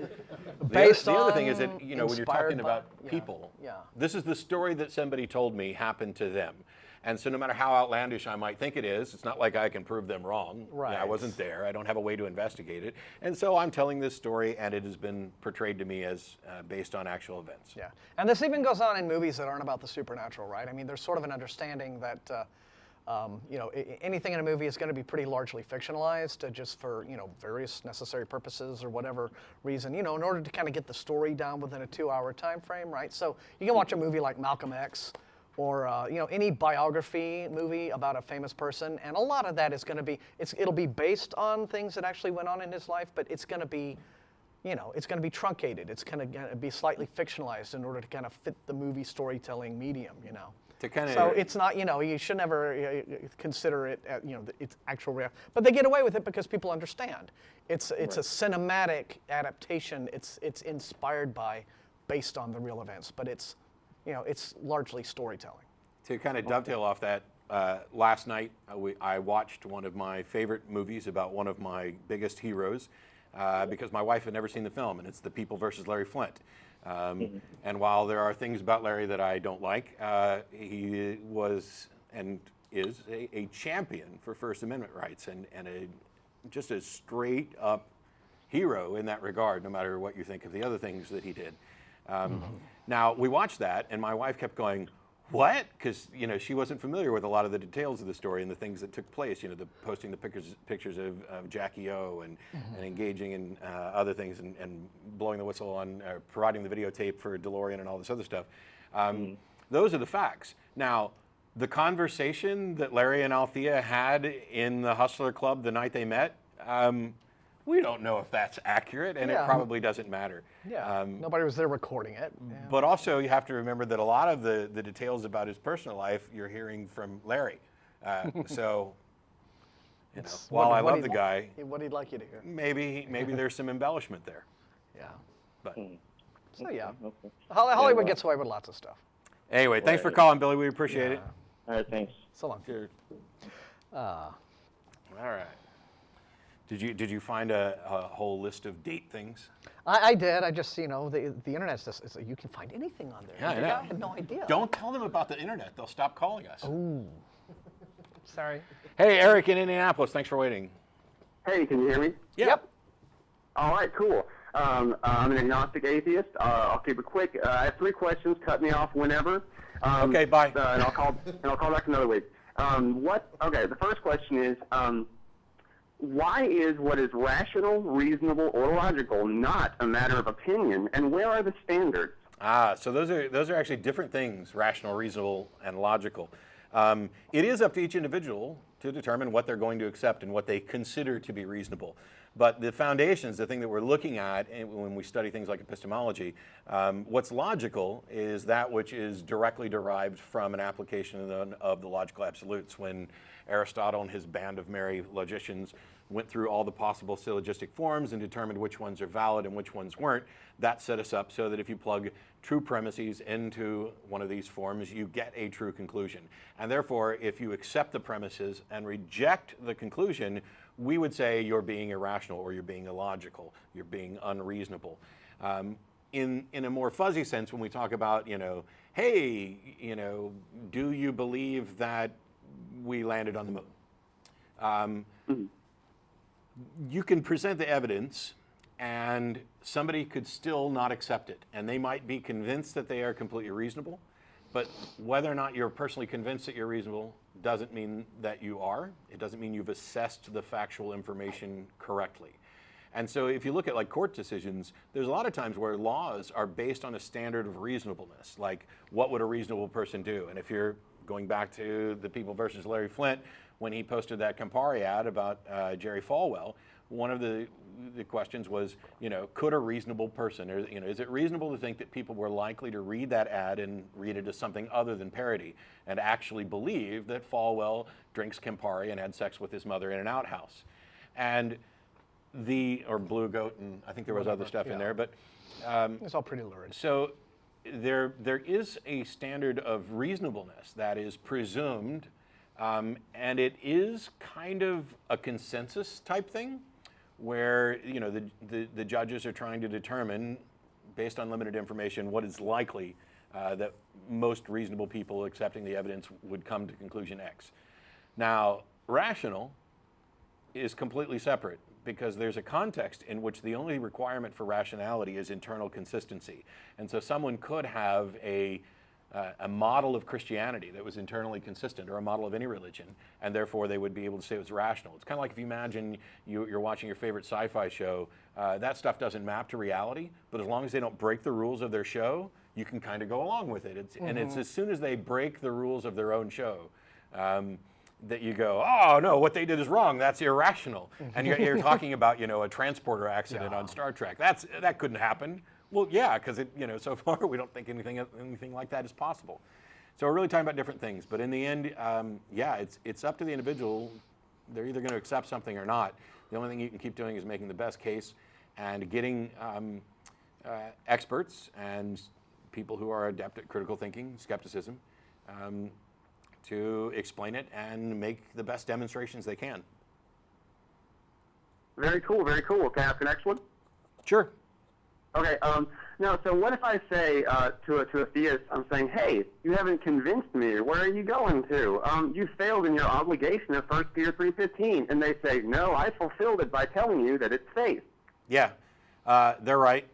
The other thing is that, you know, when you're talking about people, yeah. this is the story that somebody told me happened to them. And so no matter how outlandish I might think it is, it's not like I can prove them wrong. Right. I wasn't there. I don't have a way to investigate it. And so I'm telling this story, and it has been portrayed to me as based on actual events. Yeah, and this even goes on in movies that aren't about the supernatural, right? I mean, there's sort of an understanding that, you know, anything in a movie is going to be pretty largely fictionalized, just for, you know, various necessary purposes or whatever reason, you know, in order to kind of get the story down within a 2-hour time frame, right? So you can watch a movie like Malcolm X, or you know, any biography movie about a famous person, and a lot of that is going to be, it'll be based on things that actually went on in his life, but it's going to be, you know, it's going to be truncated. It's going to be slightly fictionalized in order to kind of fit the movie storytelling medium, you know. To kind of, So it's not, you know, you should never consider it, you know, it's actual reality. But they get away with it because people understand. It's a cinematic adaptation. It's inspired by, based on the real events, but it's, you know, it's largely storytelling. to kind of dovetail off that, last night I watched one of my favorite movies about one of my biggest heroes, because my wife had never seen the film, and it's The People versus Larry Flint. And while there are things about Larry that I don't like, he was and is a champion for First Amendment rights, and just a straight up hero in that regard, no matter what you think of the other things that he did. Now, we watched that, and my wife kept going, what? Because, you know, she wasn't familiar with a lot of the details of the story and the things that took place, you know, posting the pictures of Jackie O and engaging in other things and blowing the whistle on, providing the videotape for DeLorean and all this other stuff. Those are the facts. Now, the conversation that Larry and Althea had in the Hustler Club the night they met, we don't know if that's accurate, and it probably doesn't matter. Yeah, nobody was there recording it. Yeah. But also, you have to remember that a lot of the details about his personal life you're hearing from Larry. So, you know, while I love the guy, what he'd like you to hear. maybe there's some embellishment there. Yeah. But So yeah, Okay. Hollywood gets away with lots of stuff. anyway, thanks for calling, Billy. We appreciate it. All right, thanks. So long. Cheers. All right. Did you find a whole list of date things? I did. I just, you know, the internet's just, you can find anything on there. Yeah, I know. I had no idea. Don't tell them about the internet. They'll stop calling us. Ooh. Sorry. Hey, Eric in Indianapolis. Thanks for waiting. Hey, can you hear me? Yeah. Yep. All right, cool. I'm an agnostic atheist. I'll keep it quick. I have 3 questions. Cut me off whenever. Okay, bye. And I'll call back another week. Okay, the first question is, why is what is rational, reasonable, or logical not a matter of opinion, and where are the standards? So those are actually different things: rational, reasonable, and logical. It is up to each individual to determine what they're going to accept and what they consider to be reasonable. But the foundations, the thing that we're looking at when we study things like epistemology, what's logical is that which is directly derived from an application of the logical absolutes. When Aristotle and his band of merry logicians went through all the possible syllogistic forms and determined which ones are valid and which ones weren't, that set us up so that if you plug true premises into one of these forms, you get a true conclusion. And therefore, if you accept the premises and reject the conclusion, we would say you're being irrational, or you're being illogical, you're being unreasonable. In a more fuzzy sense, when we talk about, you know, hey, you know, do you believe that we landed on the moon? You can present the evidence, and somebody could still not accept it, and they might be convinced that they are completely reasonable, but whether or not you're personally convinced that you're reasonable doesn't mean that you are. It doesn't mean you've assessed the factual information correctly. And so if you look at like court decisions, there's a lot of times where laws are based on a standard of reasonableness, like what would a reasonable person do? And if you're going back to The People versus Larry Flint, when he posted that Campari ad about Jerry Falwell, one of the questions was, you know, could a reasonable person, or, you know, is it reasonable to think that people were likely to read that ad and read it as something other than parody and actually believe that Falwell drinks Campari and had sex with his mother in an outhouse? And or blue goat, and I think there was other stuff in there, but it's all pretty lurid. so there is a standard of reasonableness that is presumed, and it is kind of a consensus type thing, where the judges are trying to determine, based on limited information, what is likely that most reasonable people accepting the evidence would come to conclusion X. Now, rational is completely separate, because there's a context in which the only requirement for rationality is internal consistency. And so someone could have a model of Christianity that was internally consistent, or a model of any religion, and therefore they would be able to say it was rational. It's kind of like if you imagine you're watching your favorite sci-fi show, that stuff doesn't map to reality, but as long as they don't break the rules of their show, you can kind of go along with it. And it's as soon as they break the rules of their own show, that you go, oh no, what they did is wrong, that's irrational. And you're talking about, a transporter accident on Star Trek. That couldn't happen. Well, yeah, because so far we don't think anything like that is possible. So we're really talking about different things. But in the end, it's up to the individual. They're either going to accept something or not. The only thing you can keep doing is making the best case and getting experts and people who are adept at critical thinking, skepticism, to explain it and make the best demonstrations they can. Very cool, very cool. Can I ask the next one? Sure. Okay, now, so what if I say to a theist, I'm saying, hey, you haven't convinced me, where are you going to? You failed in your obligation of 1 Peter 3:15, and they say, no, I fulfilled it by telling you that it's faith. Yeah, they're right.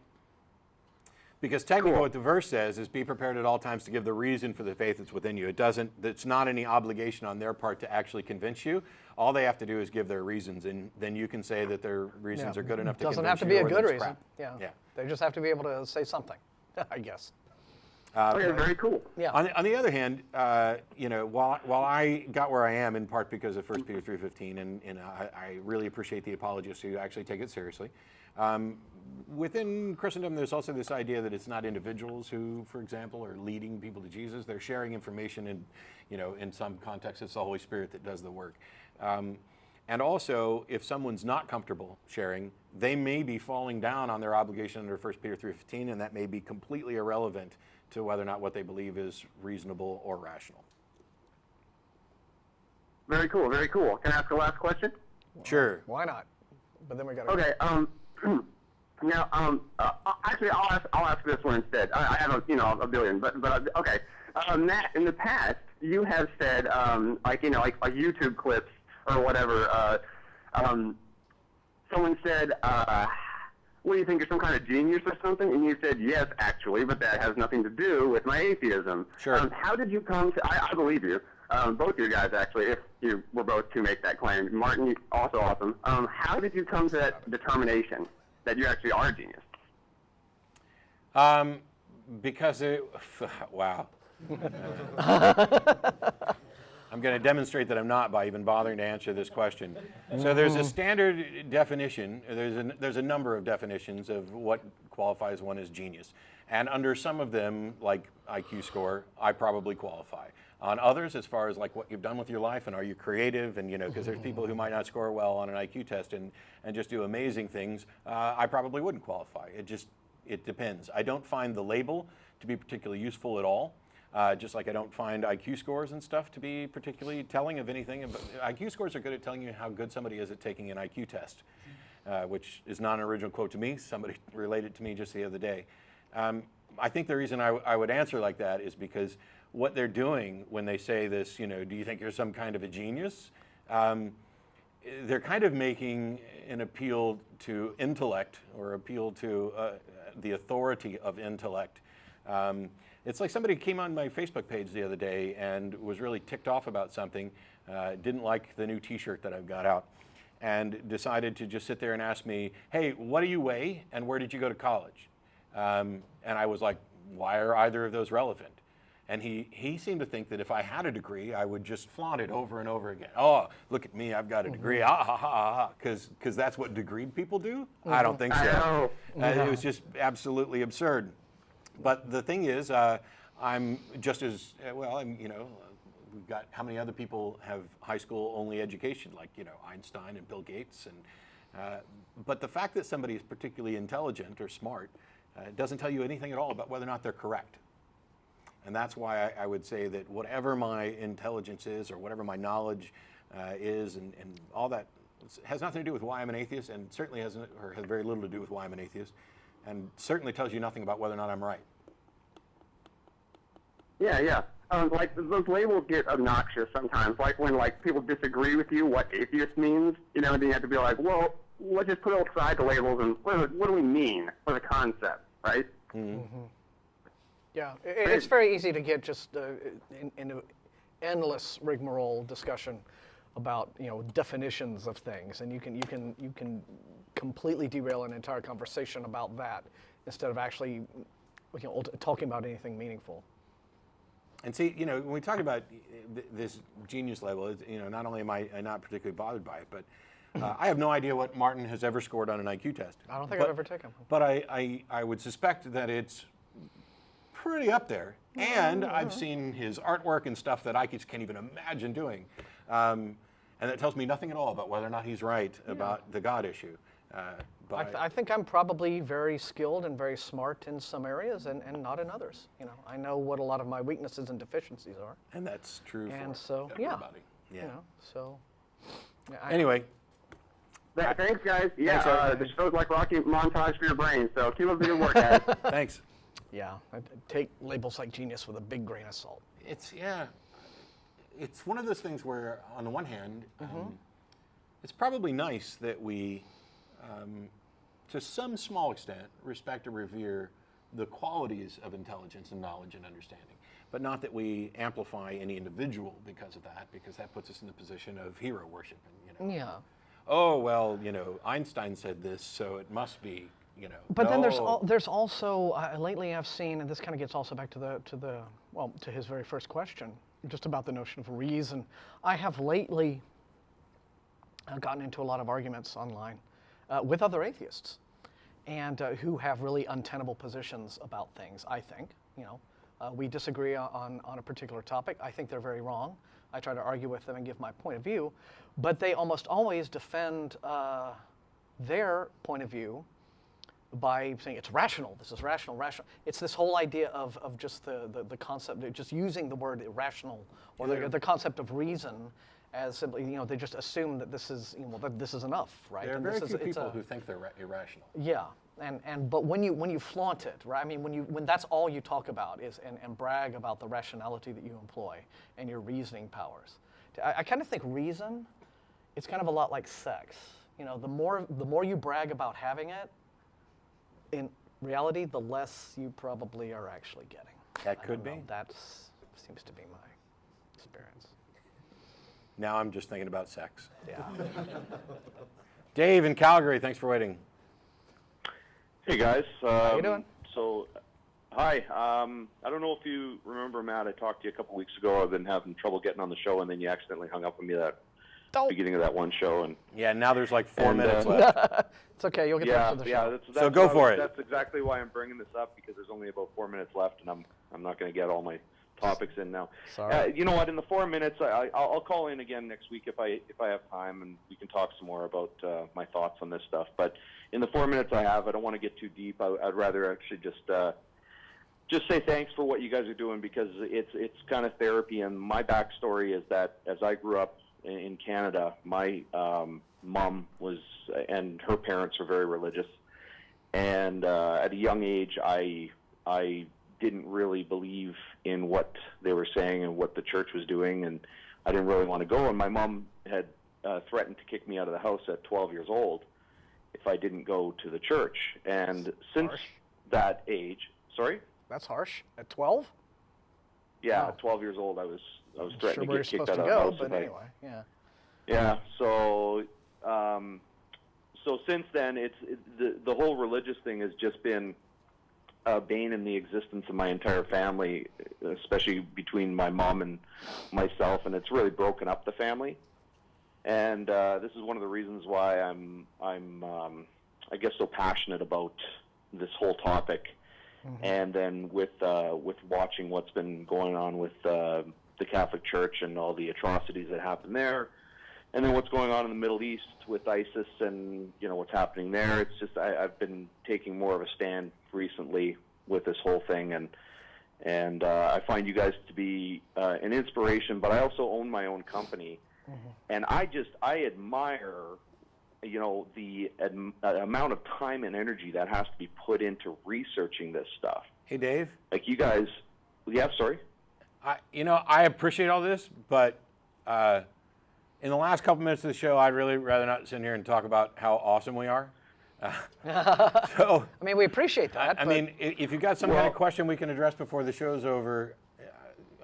Because technically what the verse says is be prepared at all times to give the reason for the faith that's within you. It's not any obligation on their part to actually convince you. All they have to do is give their reasons, and then you can say that their reasons are good enough to convince you. Doesn't have to be a good reason. Crap. Yeah. They just have to be able to say something, I guess. Okay, very cool. Yeah. On the other hand, while I got where I am in part because of 1 Peter 3:15, and I really appreciate the apologists who actually take it seriously. Within Christendom, there's also this idea that it's not individuals who, for example, are leading people to Jesus. They're sharing information, and in some contexts, it's the Holy Spirit that does the work. And also, if someone's not comfortable sharing, they may be falling down on their obligation under 1 Peter 3:15, and that may be completely irrelevant to whether or not what they believe is reasonable or rational. Very cool, very cool. Can I ask a last question? Sure. Why not? But then we got to. Okay. Now, actually, I'll ask this one instead. I have a billion, but okay. Matt, in the past, you have said like YouTube clips or whatever. Someone said, "What do you think? You're some kind of genius or something?" And you said, "Yes, actually, but that has nothing to do with my atheism." Sure. How did you come to? I believe you. Both of you guys, actually, if you were both to make that claim. Martin, also awesome. How did you come to that determination that you actually are a genius? Because wow. I'm going to demonstrate that I'm not by even bothering to answer this question. So there's a standard definition. There's a number of definitions of what qualifies one as genius. And under some of them, like IQ score, I probably qualify. On others, as far as like what you've done with your life and are you creative, and because there's people who might not score well on an IQ test and just do amazing things, I probably wouldn't qualify. It depends. I don't find the label to be particularly useful at all. Just like I don't find IQ scores and stuff to be particularly telling of anything. IQ scores are good at telling you how good somebody is at taking an IQ test, which is not an original quote to me. Somebody related to me just the other day. I think the reason I would answer like that is because what they're doing when they say this, do you think you're some kind of a genius? They're kind of making an appeal to intellect or appeal to the authority of intellect. It's like somebody came on my Facebook page the other day and was really ticked off about something, didn't like the new t-shirt that I've got out, and decided to just sit there and ask me, hey, what do you weigh and where did you go to college? And I was like, why are either of those relevant? And he seemed to think that if I had a degree, I would just flaunt it over and over again. Oh, look at me, I've got a degree, because that's what degreed people do? I don't think so. It was just absolutely absurd. But the thing is, I'm just as, we've got, how many other people have high school only education, like, Einstein and Bill Gates, But the fact that somebody is particularly intelligent or smart doesn't tell you anything at all about whether or not they're correct. And that's why I would say that whatever my intelligence is, or whatever my knowledge is, and all that has nothing to do with why I'm an atheist, and certainly has very little to do with why I'm an atheist, and certainly tells you nothing about whether or not I'm right. Yeah. Like those labels get obnoxious sometimes. Like when people disagree with you what atheist means, then you have to be like, well, let's just put aside the labels and what do we mean for the concept, right? Mm-hmm. Yeah, it's very easy to get just in an endless rigmarole discussion about definitions of things, and you can completely derail an entire conversation about that instead of actually talking about anything meaningful. And see, when we talk about this genius label, not only am I not particularly bothered by it, but I have no idea what Martin has ever scored on an IQ test. I don't think I've ever taken one. But I would suspect that it's pretty up there. And I've seen his artwork and stuff that I just can't even imagine doing. And that tells me nothing at all about whether or not he's right about the God issue. I think I'm probably very skilled and very smart in some areas and not in others. I know what a lot of my weaknesses and deficiencies are. And that's true and for so, everybody. Yeah. Anyway. Thanks, guys. Thanks, the show's like rocky montage for your brain, so keep up the good work, guys. Thanks. Yeah, I take labels like genius with a big grain of salt. It's one of those things where, on the one hand, it's probably nice that we, to some small extent, respect or revere the qualities of intelligence and knowledge and understanding, but not that we amplify any individual because of that, because that puts us in the position of hero worship. And, Yeah. Oh, well, Einstein said this, so it must be, But no. then there's also lately I've seen, and this kind of gets also back to his very first question, just about the notion of reason. I have lately gotten into a lot of arguments online with other atheists, and who have really untenable positions about things. I think, we disagree on a particular topic. I think they're very wrong. I try to argue with them and give my point of view, but they almost always defend their point of view by saying it's rational. This is rational. It's this whole idea of just the concept, just using the word irrational or the concept of reason as simply, they just assume that this is, that this is enough, right? There are very few people who think they're irrational. Yeah, but when you flaunt it, right? I mean, when that's all you talk about is and brag about the rationality that you employ and your reasoning powers. I kind of think reason, it's kind of a lot like sex. The more you brag about having it, in reality, the less you probably are actually getting. That could be. That seems to be my experience. Now I'm just thinking about sex. Yeah. Dave in Calgary, thanks for waiting. Hey guys. How you doing? So, hi. I don't know if you remember, Matt. I talked to you a couple weeks ago. I've been having trouble getting on the show, and then you accidentally hung up on me beginning of that one show. And yeah, now there's like 4 minutes left. It's okay. You'll get the rest of the show. That's so go for it. That's exactly why I'm bringing this up, because there's only about 4 minutes left, and I'm not going to get all my topics in now. Sorry. You know what? In the 4 minutes, I'll call in again next week if I have time, and we can talk some more about my thoughts on this stuff. But in the 4 minutes I have, I don't want to get too deep. I'd rather actually just say thanks for what you guys are doing, because it's kind of therapy. And my backstory is that as I grew up in Canada, my mom was, and her parents were very religious, and at a young age, I didn't really believe in what they were saying and what the church was doing, and I didn't really want to go. And my mom had threatened to kick me out of the house at 12 years old if I didn't go to the church. And since that age, sorry? That's harsh. At 12? Yeah, Wow. At 12 years old, I was threatened to get kicked out of the the house. But anyway, yeah. Yeah. So since then, the whole religious thing has just been a bane in the existence of my entire family, especially between my mom and myself, and it's really broken up the family. And this is one of the reasons why I'm I guess so passionate about this whole topic. Mm-hmm. And then with watching what's been going on with the Catholic Church and all the atrocities that happen there, and then what's going on in the Middle East with ISIS and what's happening there. It's just I've been taking more of a stand recently with this whole thing, and I find you guys to be an inspiration. But I also own my own company, and I admire the amount of time and energy that has to be put into researching this stuff. Hey, Dave. Like you guys, yeah, sorry. I appreciate all this, but in the last couple minutes of the show, I'd really rather not sit here and talk about how awesome we are. So, I mean, we appreciate that. I mean, if you've got some kind of question we can address before the show's over.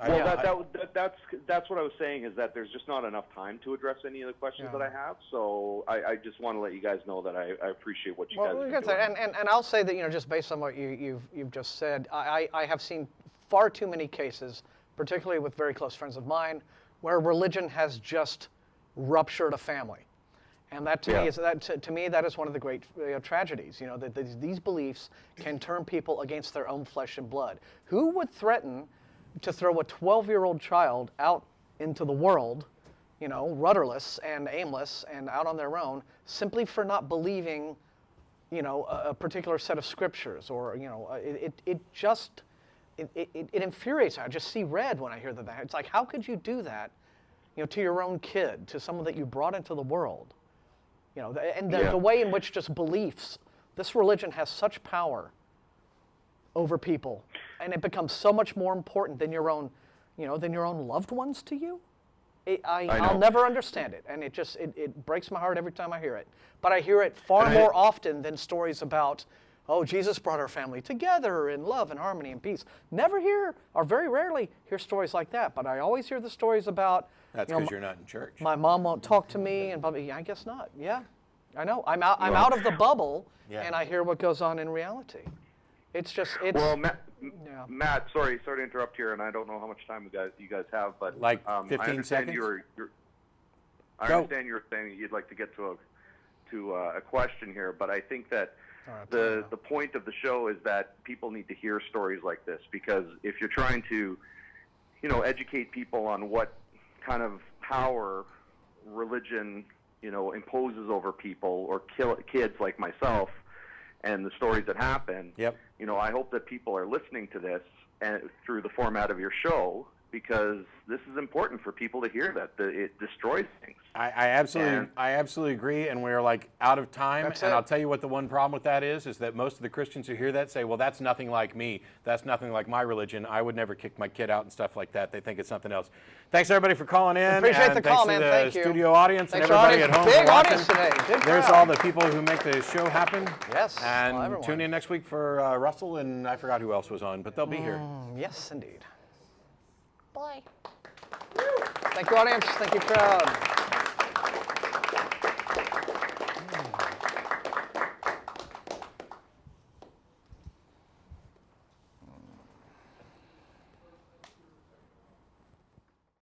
That's what I was saying, is that there's just not enough time to address any of the questions that I have. So I just want to let you guys know that I appreciate what you guys are doing. And I'll say that, just based on what you've just said, I have seen far too many cases, particularly with very close friends of mine, where religion has just ruptured a family. And that to me that is one of the great tragedies. That these beliefs can turn people against their own flesh and blood. Who would threaten to throw a 12-year-old child out into the world, rudderless and aimless and out on their own, simply for not believing, a particular set of scriptures, or it infuriates me. I just see red when I hear that. It's like, how could you do that, to your own kid, to someone that you brought into the world? The way in which just beliefs, this religion has such power over people, and it becomes so much more important than your own, than your own loved ones to you. I'll never understand it, and it breaks my heart every time I hear it. But I hear it far more often than stories about, Jesus brought our family together in love and harmony and peace. Never hear, or very rarely hear stories like that. But I always hear the stories about. That's because you're not in church. My mom won't talk to me, and I guess not. Yeah, I know. I'm out of the bubble, and I hear what goes on in reality. It's well, Matt, sorry to interrupt here, and I don't know how much time you guys have, but 15 seconds. I understand you were saying that you'd like to get to a question here, but I think that the point of the show is that people need to hear stories like this, because if you're trying to, educate people on what kind of power religion, imposes over people or kids like myself, and the stories that happen. Yep. I hope that people are listening to this and through the format of your show, because this is important for people to hear that it destroys things. I absolutely agree, and we're out of time. I'll tell you what the one problem with that is that most of the Christians who hear that say, well, that's nothing like me. That's nothing like my religion. I would never kick my kid out and stuff like that. They think it's something else. Thanks, everybody, for calling in. Appreciate the call, man. Thank you. Studio audience Thanks, and everybody at home. Big audience today. Good There's crowd. all the people who make the show happen. Yes. And tune in next week for Russell, and I forgot who else was on, but they'll be here. Yes, indeed. Bye. Thank you, audience. Thank you, crowd.